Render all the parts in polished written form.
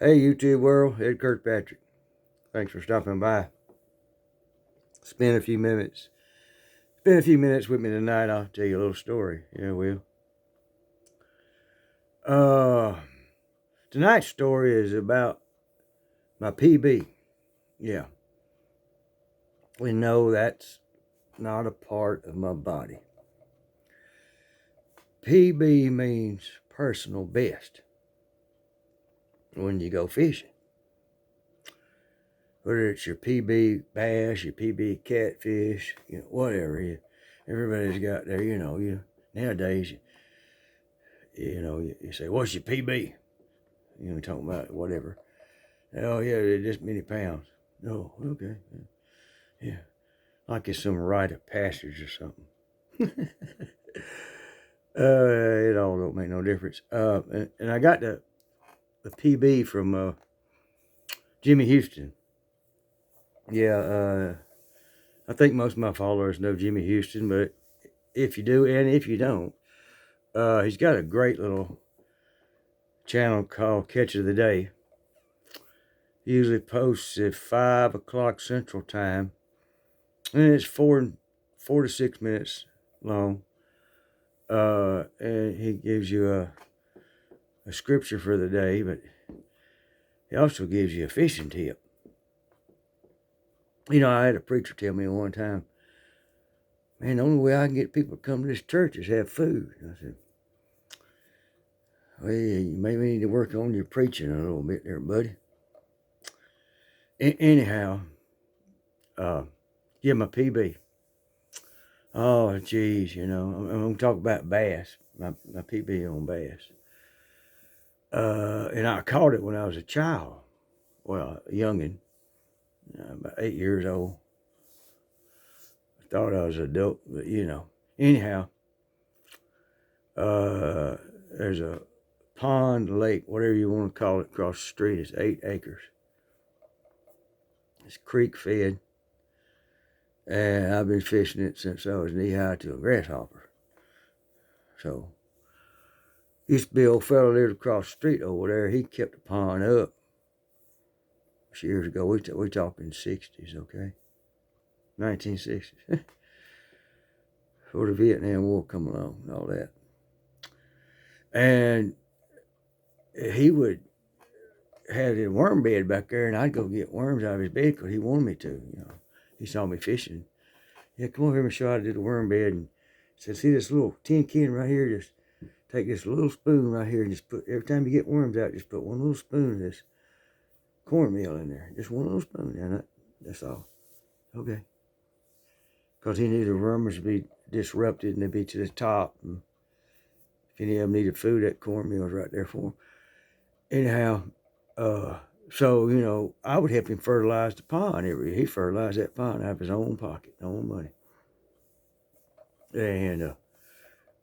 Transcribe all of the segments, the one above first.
Hey, YouTube world, Ed Kirkpatrick. Thanks for stopping by. Spend a few minutes. Spend a few minutes with me tonight. I'll tell you a little story. Yeah, will. Tonight's story is about my PB. Yeah, we know that's not a part of my body. PB means personal best when you go fishing. Whether it's your PB bass, your PB catfish, whatever. Everybody's got their, nowadays, you say, what's your PB? Talking about whatever. Oh, yeah, they're just many pounds. Oh, okay. Yeah. Like it's some rite of passage or something. It all don't make no difference. And I got the PB from Jimmy Houston. Yeah, I think most of my followers know Jimmy Houston, but if you do and if you don't, he's got a great little channel called Catch of the Day. He usually posts at 5 o'clock Central Time, and it's 4 to 6 minutes long. And he gives you a scripture for the day, but he also gives you a fishing tip. I had a preacher tell me one time, man, the only way I can get people to come to this church is have food. I said, well, you maybe need to work on your preaching a little bit there, buddy. Anyhow, my PB. Oh, geez, I'm going to talk about bass, my PB on bass. And I caught it when I was a child. Well, a youngin', about 8 years old. I thought I was an adult, but Anyhow, there's a pond, lake, whatever you want to call it, across the street. It's 8 acres. It's creek fed. And I've been fishing it since I was knee high to a grasshopper. So, used to be an old fellow lived across the street over there. He kept the pond up. Years ago, we talking 60s, okay? 1960s. Before the Vietnam War come along and all that. And he would have a worm bed back there, and I'd go get worms out of his bed because he wanted me to. He saw me fishing. Yeah, come over here and show how to do the worm bed. And said, see this little tin can right here? Just take this little spoon right here and just put, every time you get worms out, just put one little spoon of this cornmeal in there. Just one little spoon. And that's all. Okay. Because he knew the worms would be disrupted and they'd be to the top. And if any of them needed food, that cornmeal's right there for them. Anyhow, so, I would help him fertilize the pond he fertilized that pond out of his own pocket, own money. And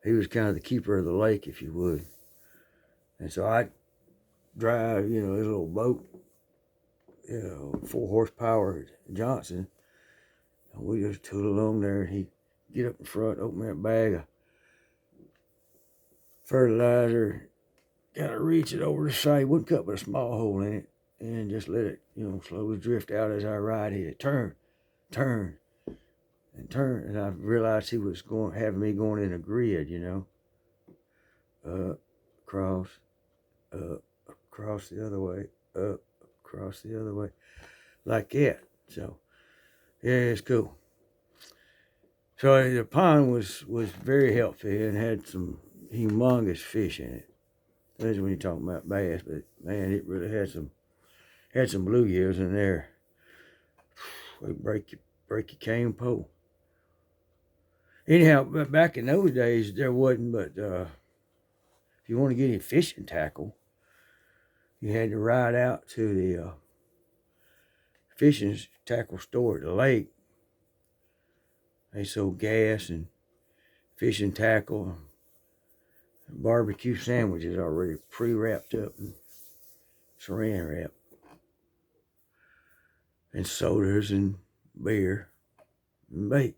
he was kind of the keeper of the lake, if you would. And so I'd drive, his little boat, 4 horsepower Johnson. And we just tool along there, and he'd get up in front, open that bag of fertilizer, kind of reach it over the side, wouldn't cut but a small hole in it, and just let it, slowly drift out as I ride it. Turn, and turn. And I realized he was having me going in a grid, across, across the other way, up, across the other way, like that. So, yeah, it's cool. So the pond was very healthy and had some humongous fish in it. That's when you're talking about bass, but man, it really had some bluegills in there. They break your cane pole. Anyhow, back in those days, there wasn't but if you want to get a fishing tackle, you had to ride out to the fishing tackle store at the lake. They sold gas and fishing tackle, and barbecue sandwiches already pre-wrapped up and saran wrap, and sodas and beer and bait.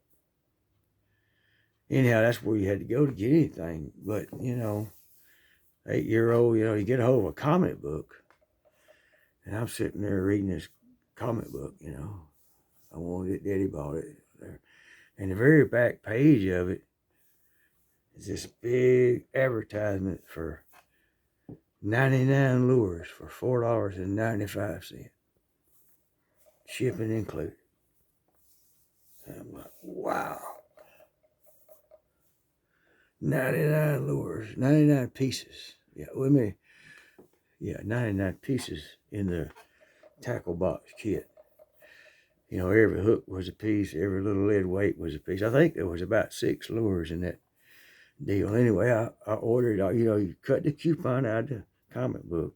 Anyhow, that's where you had to go to get anything. But 8-year-old, you get a hold of a comic book. And I'm sitting there reading this comic book, I wanted it, Daddy bought it. And the very back page of it is this big advertisement for 99 lures for $4.95. Shipping included. And I'm like, wow. 99 lures, 99 pieces. Yeah, 99 pieces in the tackle box kit. Every hook was a piece, every little lead weight was a piece. I think there was about 6 lures in that deal. Anyway, I ordered, you cut the coupon out of the comic book.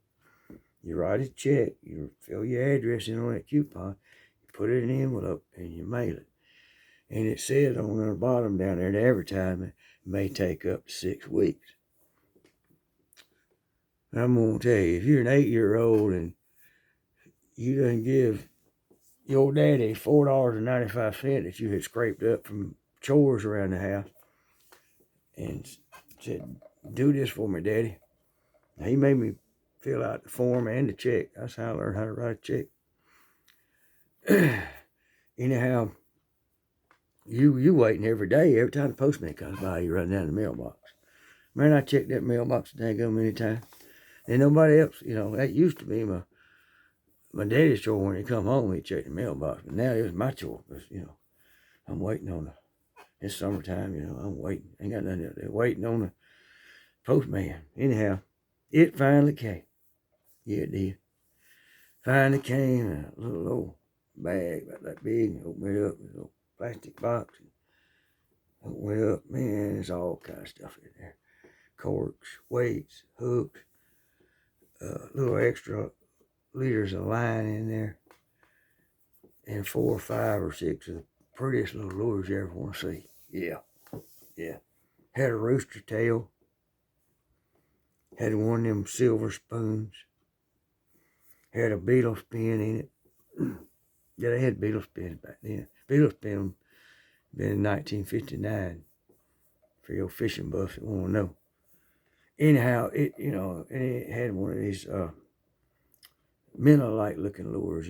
You write a check, you fill your address in on that coupon, you put it in an envelope, and you mail it. And it says on the bottom down there, the advertisement may take up to 6 weeks. And I'm going to tell you, if you're an 8-year-old and you done give your daddy $4.95 that you had scraped up from chores around the house and said, do this for me, Daddy. Now, he made me fill out the form and the check. That's how I learned how to write a check. Anyhow, you waiting every day. Every time the postman comes by, you run down the mailbox. Man, I checked that mailbox dang many times. And nobody else, that used to be my daddy's chore when he come home, he'd check the mailbox. But now it was my chore because, I'm waiting on it's summertime, I'm waiting. Ain't got nothing else. They're waiting on the postman. Anyhow, it finally came. Yeah, it did. Finally came in a little old bag about that big. Opened it up, a little plastic box. Opened it up, man, there's all kind of stuff in there. Corks, weights, hooks, little extra liters of line in there, and 4 or 5 or 6 of the prettiest little lures you ever want to see. Yeah. Had a rooster tail. Had one of them silver spoons. Had a beetle spin in it. Yeah, they had beetle spins back then. Beetle spin been in 1959 for your fishing buffs that want to know. Anyhow, and it had one of these minnow-like looking lures,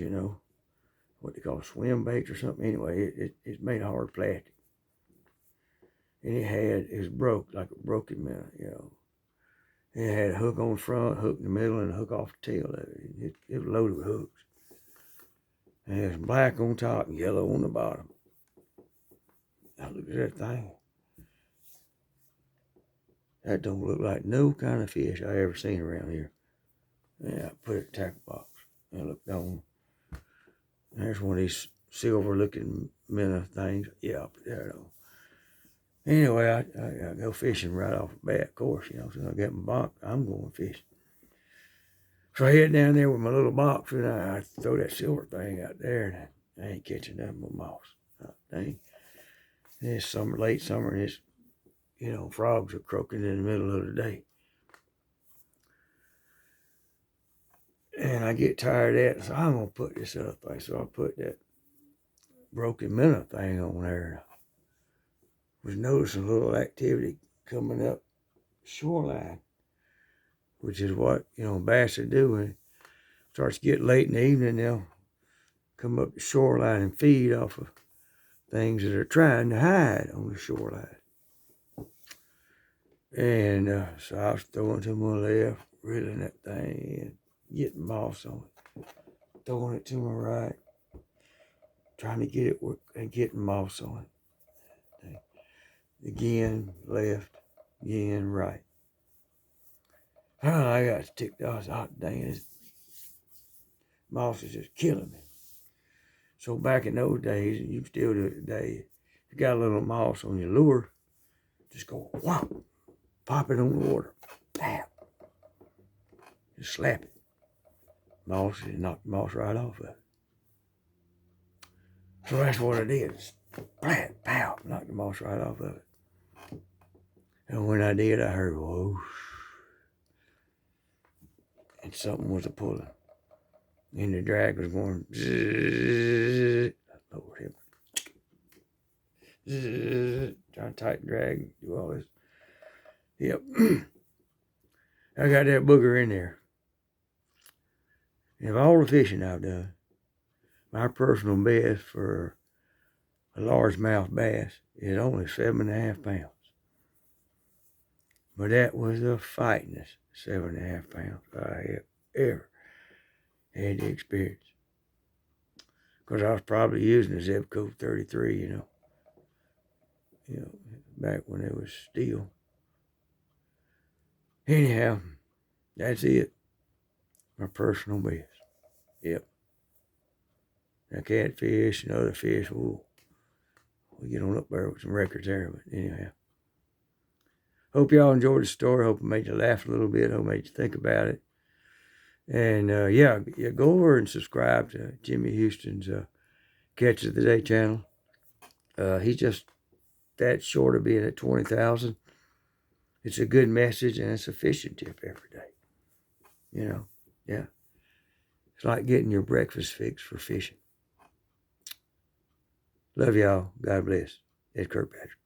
what they call swim baits or something. Anyway, it's made of hard plastic. And it was broke, like a broken minnow, It had a hook on the front, hook in the middle, and a hook off the tail of it. It was loaded with hooks. And it was black on top and yellow on the bottom. Now look at that thing. That don't look like no kind of fish I ever seen around here. Yeah, I put it in the tackle box. And I looked on. There's one of these silver looking minnow things. Yeah, I put that on. Anyway, I go fishing right off the bat, of course, so I get my box, I'm going fishing. So I head down there with my little box and I throw that silver thing out there and I ain't catching nothing but moss. Oh, dang. And it's late summer, and it's, frogs are croaking in the middle of the day. And I get tired of that, so I'm going to put this other thing. So I put that broken minnow thing on there. Was noticing a little activity coming up shoreline, which is what, bass are doing. It starts to get late in the evening, they'll come up the shoreline and feed off of things that are trying to hide on the shoreline. And so I was throwing to my left, reeling that thing in, getting moss on it, throwing it to my right, trying to get it and getting moss on it. Again, left, again, right. Oh, I got ticked off. Oh, dang it. Moss is just killing me. So back in those days, and you can still do it today, if you got a little moss on your lure, just go whop, pop it on the water, bam. Just slap it. Moss, and knock the moss right off of it. So that's what I did. Splat, pow, knock the moss right off of it. And when I did, I heard whoosh. And something was a pulling. And the drag was going zzz. Lord help me. Zzz. Trying to tighten drag, do all this. Yep. I got that booger in there. And of all the fishing I've done, my personal best for a largemouth bass is only 7.5 pounds. But that was the fightingest 7.5 pounds I have ever had the experience. Because I was probably using a Zebco 33, you know, back when it was steel. Anyhow, that's it. My personal best. Yep. Now catfish and other fish, we'll get on up there with some records there. But anyhow, hope y'all enjoyed the story. Hope it made you laugh a little bit. Hope it made you think about it. And yeah, go over and subscribe to Jimmy Houston's Catch of the Day channel. He's just that short of being at 20,000. It's a good message and it's a fishing tip every day. You know, yeah. It's like getting your breakfast fix for fishing. Love y'all. God bless. It's Kirkpatrick.